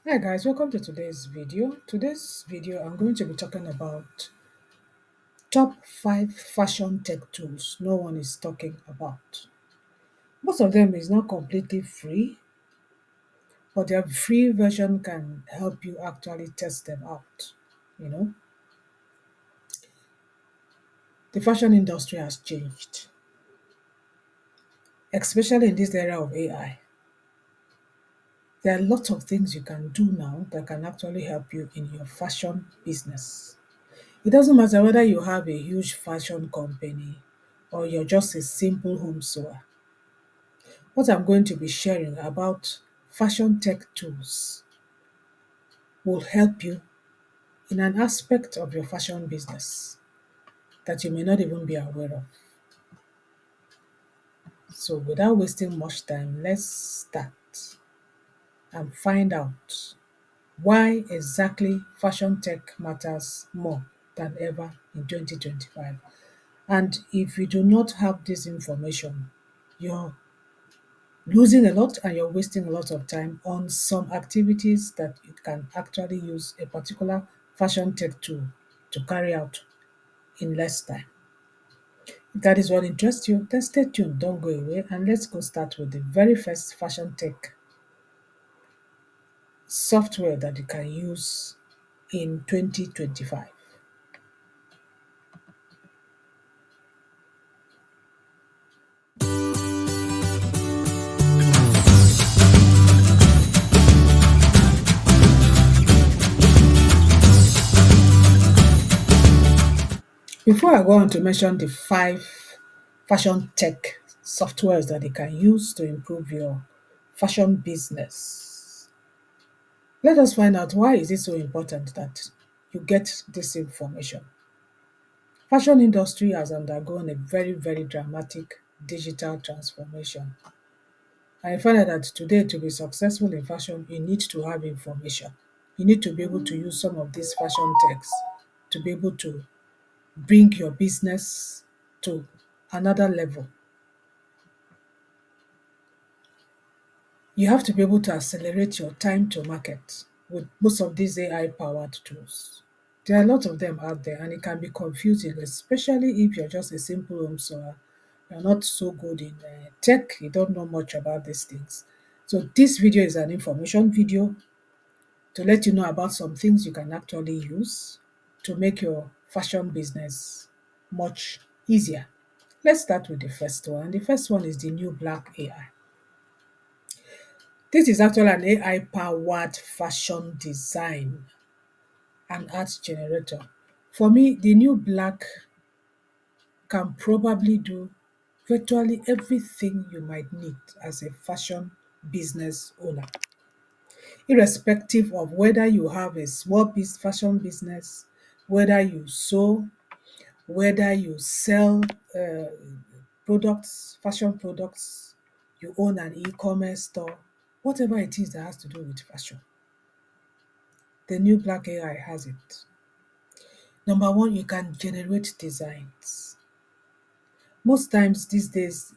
Hi guys, welcome to today's video. Today's video I'm going to be talking about top 5 fashion tech tools no one is talking about. Most of them is not completely free, but their free version can help you actually test them out. You know, the fashion industry has changed, especially in this era of AI. There are lots of things you can do now that can actually help you in your fashion business. It doesn't matter whether you have a huge fashion company or you're just a simple home sewer. What I'm going to be sharing about fashion tech tools will help you in an aspect of your fashion business that you may not even be aware of. So, without wasting much time, let's start and find out why exactly fashion tech matters more than ever in 2025. And if you do not have this information, you're losing a lot and you're wasting a lot of time on some activities that you can actually use a particular fashion tech tool to carry out in less time. If that is what interests you, then stay tuned, don't go away, and let's go start with the very first fashion tech software that you can use in 2025. Before I go on to mention the 5 fashion tech softwares that you can use to improve your fashion business, let us find out why is it so important that you get this information. Fashion industry has undergone a very dramatic digital transformation. I find out that today to be successful in fashion, you need to have information. You need to be able to use some of these fashion techs to be able to bring your business to another level. You have to be able to accelerate your time to market with most of these AI powered tools. There are a lot of them out there and it can be confusing, especially if you're just a simple home sewer. You're not so good in tech, you don't know much about these things. So, this video is an information video to let you know about some things you can actually use to make your fashion business much easier. Let's start with the first one. The first one is the new Black AI. This is actually an AI powered fashion design and art generator. For me, the new Black can probably do virtually everything you might need as a fashion business owner, irrespective of whether you have a small fashion business, whether you sew, whether you sell uh, products, fashion products, you own an e-commerce store, whatever it is that has to do with fashion. The new Black AI has it. Number one, you can generate designs. Most times these days,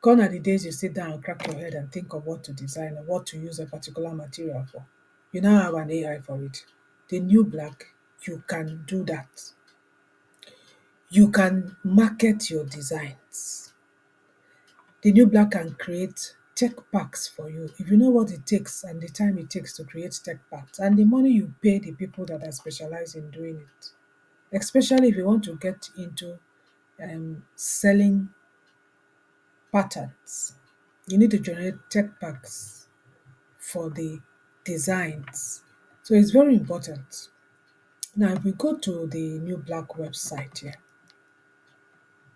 gone are the days you sit down and crack your head and think of what to design or what to use a particular material for. You now have an AI for it. The new Black, you can do that. You can market your designs. The new Black can create tech packs for you. If you know what it takes and the time it takes to create tech packs and the money you pay the people that are specialized in doing it, especially if you want to get into selling patterns, you need to generate tech packs for the designs. So it's very important. Now, if we go to the New Black website here,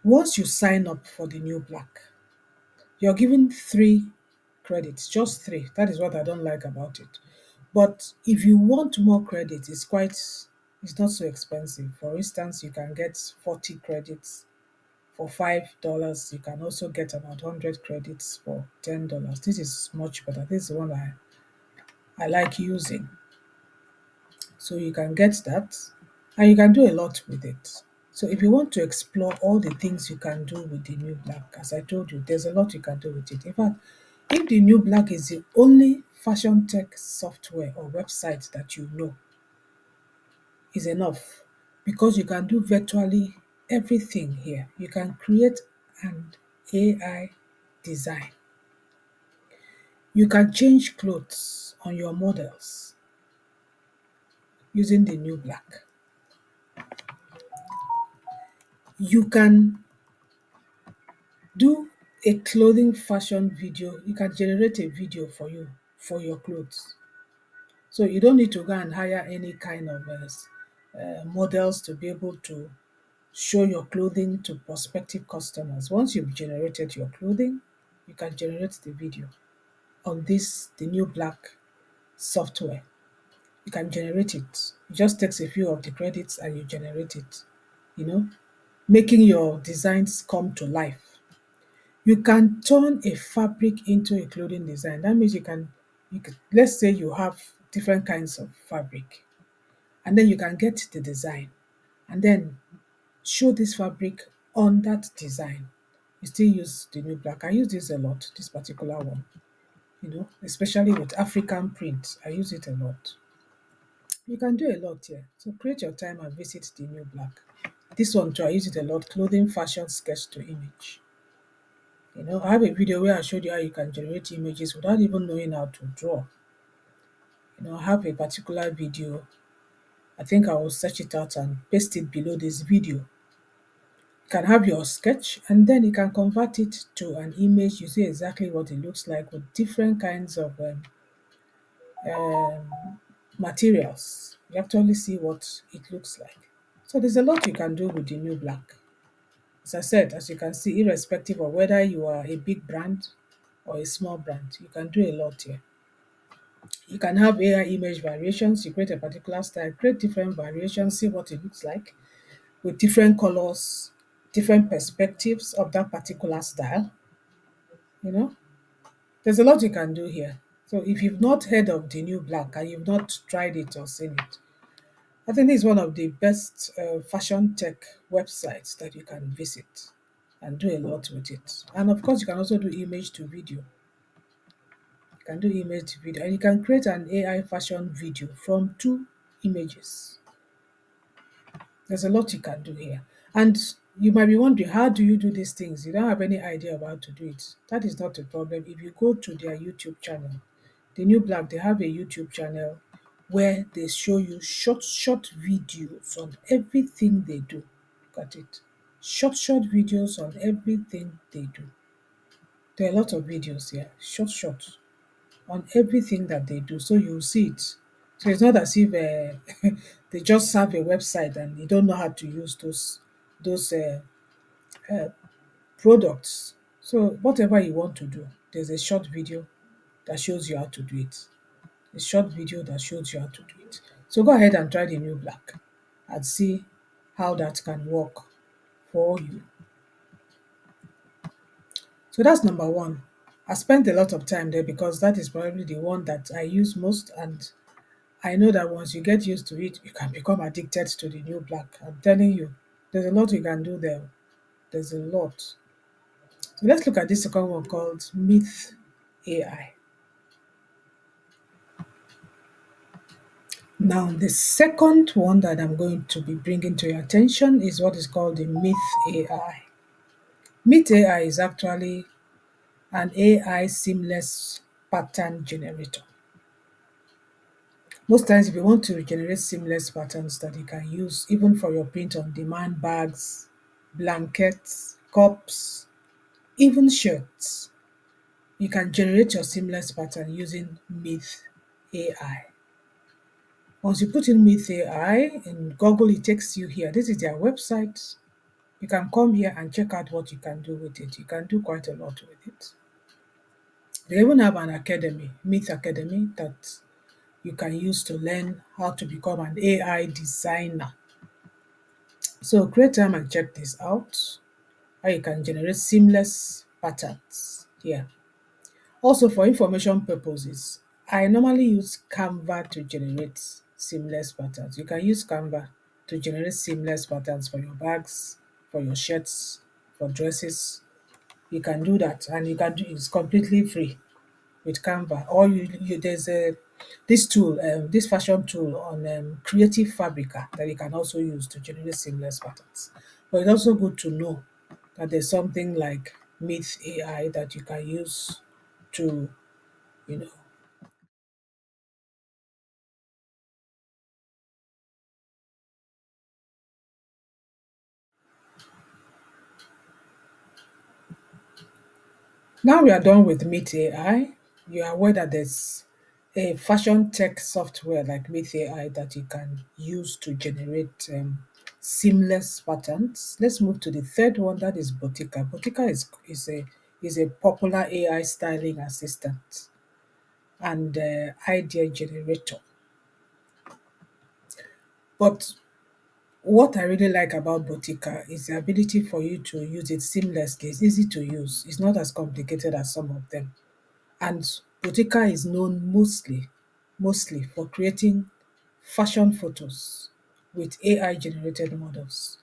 once you sign up for the New Black, you're given 3 credits, just 3. That is what I don't like about it. But if you want more credits, it's not so expensive. For instance, you can get 40 credits for $5. You can also get about 100 credits for $10. This is much better. This is the one I like using. So you can get that and you can do a lot with it. So if you want to explore all the things you can do with the new Black, as I told you, there's a lot you can do with it. In fact, If the new black is the only fashion tech software or website that you know, is enough, because you can do virtually everything here. You can create an AI design. You can change clothes on your models using the new black. You can do a clothing fashion video. You can generate a video for you for your clothes. So you don't need to go and hire any kind of models to be able to show your clothing to prospective customers. Once you've generated your clothing, you can generate the video on the new black software. You can generate it. It just takes a few of the credits and you generate it, you know, making your designs come to life. You can turn a fabric into a clothing design. That means you can, let's say you have different kinds of fabric, and then you can get the design and then show this fabric on that design. You still use the new black. I use this a lot, this particular one, especially with African print. I use it a lot. You can do a lot here. So create your time and visit the new black. This one too, I use it a lot, clothing fashion sketch to image. I have a video where I showed you how you can generate images without even knowing how to draw. I have a particular video. I think I will search it out and paste it below this video. You can have your sketch and then you can convert it to an image. You see exactly what it looks like with different kinds of materials. You actually see what it looks like. So there's a lot you can do with the new black. As I said, as you can see, irrespective of whether you are a big brand or a small brand, you can do a lot here. You can have AI image variations. You create a particular style, create different variations, see what it looks like with different colors, different perspectives of that particular style. You know, there's a lot you can do here. So if you've not heard of the new black and you've not tried it or seen it, I think this is one of the best fashion tech websites that you can visit and do a lot with it. And of course, you can also do image to video. You can do image to video, and you can create an AI fashion video from two images. There's a lot you can do here. And you might be wondering, how do you do these things? You don't have any idea about how to do it. That is not a problem. If you go to their YouTube channel, the new black, they have a YouTube channel where they show you short videos on everything they do. Look at it. Short videos on everything they do. There are a lot of videos here, short on everything that they do. So you'll see it. So it's not as if they just have a website and they don't know how to use those uh, products. So whatever you want to do, there's a short video that shows you how to do it. A short video that shows you how to do it. So go ahead and try the new black and see how that can work for you. So that's number one. I spent a lot of time there because that is probably the one that I use most, and I know that once you get used to it, you can become addicted to the new black. I'm telling you, there's a lot you can do there. There's a lot. So let's look at this second one called Myth AI. Now, the second one that I'm going to be bringing to your attention is what is called the Myth AI. Myth AI is actually an AI seamless pattern generator. Most times, if you want to generate seamless patterns that you can use even for your print on demand bags, blankets, cups, even shirts, you can generate your seamless pattern using Myth AI. Once you put in Myth AI in Google, it takes you here. This is their website. You can come here and check out what you can do with it. You can do quite a lot with it. They even have an academy, Myth Academy, that you can use to learn how to become an AI designer. So create time and check this out, how you can generate seamless patterns here. Also, for information purposes, I normally use Canva to generate seamless patterns. You can use Canva to generate seamless patterns for your bags, for your shirts, for dresses. You can do that, and you can do it's completely free. with Canva, or there's a this tool, this fashion tool on Creative Fabrica that you can also use to generate seamless patterns. But it's also good to know that there's something like Myth AI that you can use to, you know. Now we are done with Meet AI. You are aware that there's a fashion tech software like Meet AI that you can use to generate seamless patterns. Let's move to the third one. That is Botica. Botica is a popular AI styling assistant and idea generator. But what I really like about Botica is the ability for you to use it seamlessly. It's easy to use. It's not as complicated as some of them. And Boutica is known mostly for creating fashion photos with AI generated models.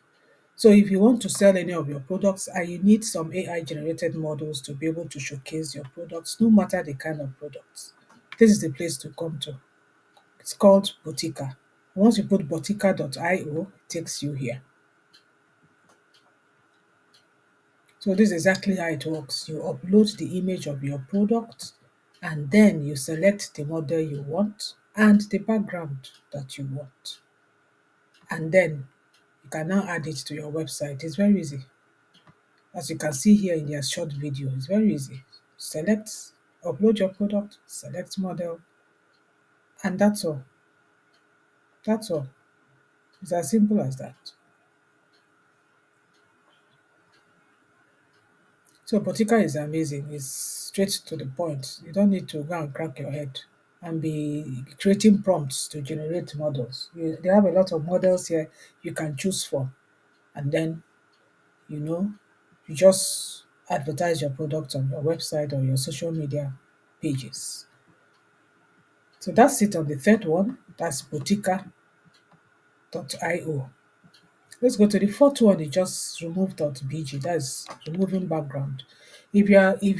So if you want to sell any of your products and you need some AI generated models to be able to showcase your products, no matter the kind of products, this is the place to come to. It's called Boutica. Once you put botica.io, it takes you here. So this is exactly how it works. You upload the image of your product and then you select the model you want and the background that you want. And then you can now add it to your website. It's very easy. As you can see here in their short video, it's very easy. Select, upload your product, select model, and that's all. That's all. It's as simple as that. So Botica is amazing. It's straight to the point. You don't need to go and crack your head and be creating prompts to generate models. They have a lot of models here you can choose from, and then you know you just advertise your product on your website or your social media pages. So that's it on the third one. That's botica.io. Let's go to the fourth one. Is just remove.bg. That's removing background. If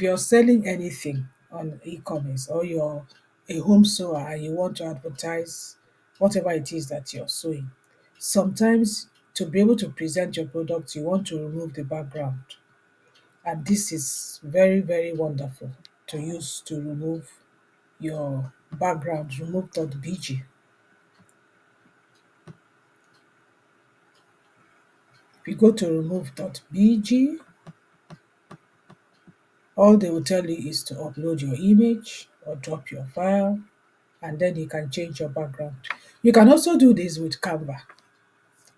you're selling anything on e-commerce or you're a home sewer and you want to advertise whatever it is that you're sewing, sometimes to be able to present your product, you want to remove the background. And this is very, very wonderful to use to remove your background. Remove.bg. If you go to remove.bg, all they will tell you is to upload your image or drop your file, and then you can change your background. You can also do this with Canva,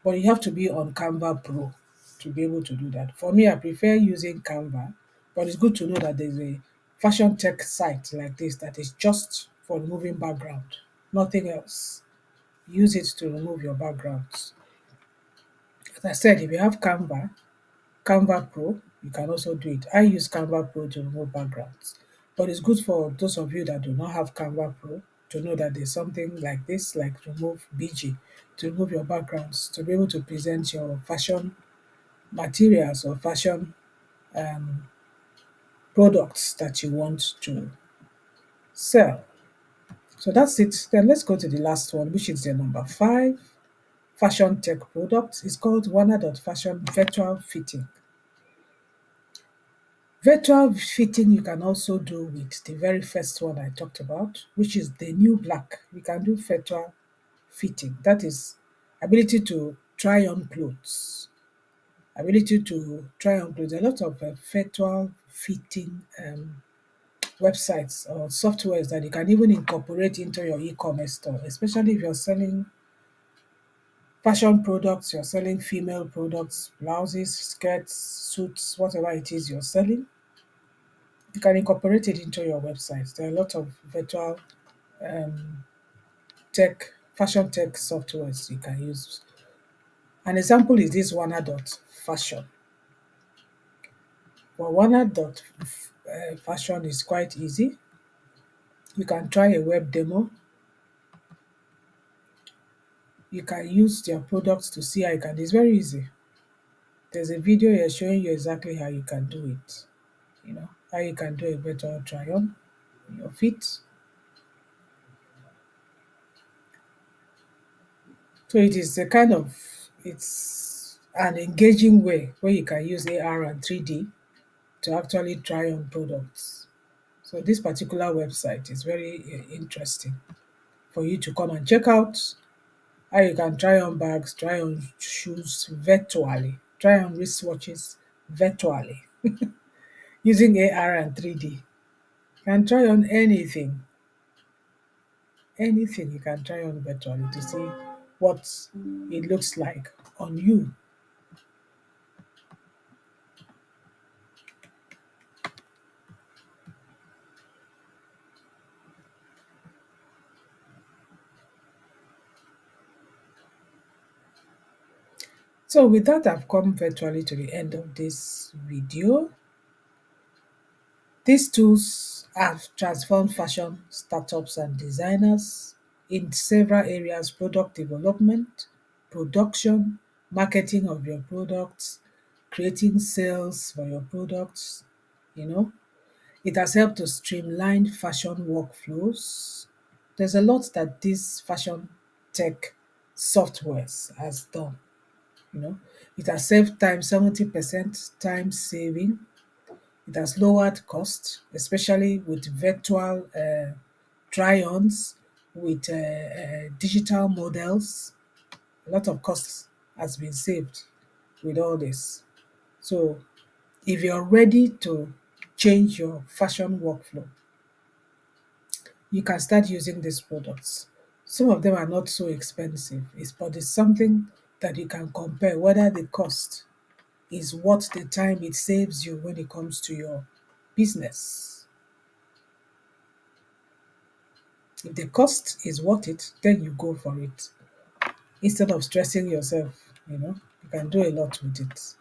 but you have to be on Canva Pro to be able to do that. For me, I prefer using Canva, but it's good to know that there's a fashion tech site like this that is just for removing background, nothing else. Use it to remove your backgrounds. As I said, if you have Canva Pro, you can also do it. I use Canva Pro to remove backgrounds, but it's good for those of you that do not have Canva Pro to know that there's something like this, like remove BG, to remove your backgrounds, to be able to present your fashion materials or fashion um, products that you want to sell. So that's it. Then let's go to the last one, which is the number five fashion tech product. It's called Fashion Virtual Fitting. Virtual fitting you can also do with the very first one I talked about, which is the new black. You can do virtual fitting. That is ability to try on clothes. Ability to try on clothes. A lot of virtual fitting websites or softwares that you can even incorporate into your e-commerce store, especially if you're selling fashion products, you're selling female products, blouses, skirts, suits, whatever it is you're selling. You can incorporate it into your website. There are a lot of virtual um, fashion tech softwares you can use. An example is this Fashion. Well, Fashion is quite easy. You can try a web demo. You can use their products to see how you can. It's very easy. There's a video here showing you exactly how you can do it. How you can do a virtual try on. your feet. So it is a kind of it's an engaging way where you can use AR and 3D to actually try on products. So this particular website is very interesting for you to come and check out how you can try on bags, try on shoes virtually, try on wristwatches virtually using AR and 3D. You can try on anything you can try on virtually to see what it looks like on you. So with that, I've come virtually to the end of this video. These tools have transformed fashion startups and designers in several areas: product development, production, marketing of your products, creating sales for your products. You know, it has helped to streamline fashion workflows. There's a lot that this fashion tech softwares has done. You know, it has saved time, 70% time saving. It has lowered cost, especially with virtual try-ons, with digital models. A lot of costs has been saved with all this. So if you're ready to change your fashion workflow, you can start using these products. Some of them are not so expensive, but it's something that you can compare whether the cost is worth the time it saves you when it comes to your business. If the cost is worth it, then you go for it. Instead of stressing yourself, you can do a lot with it.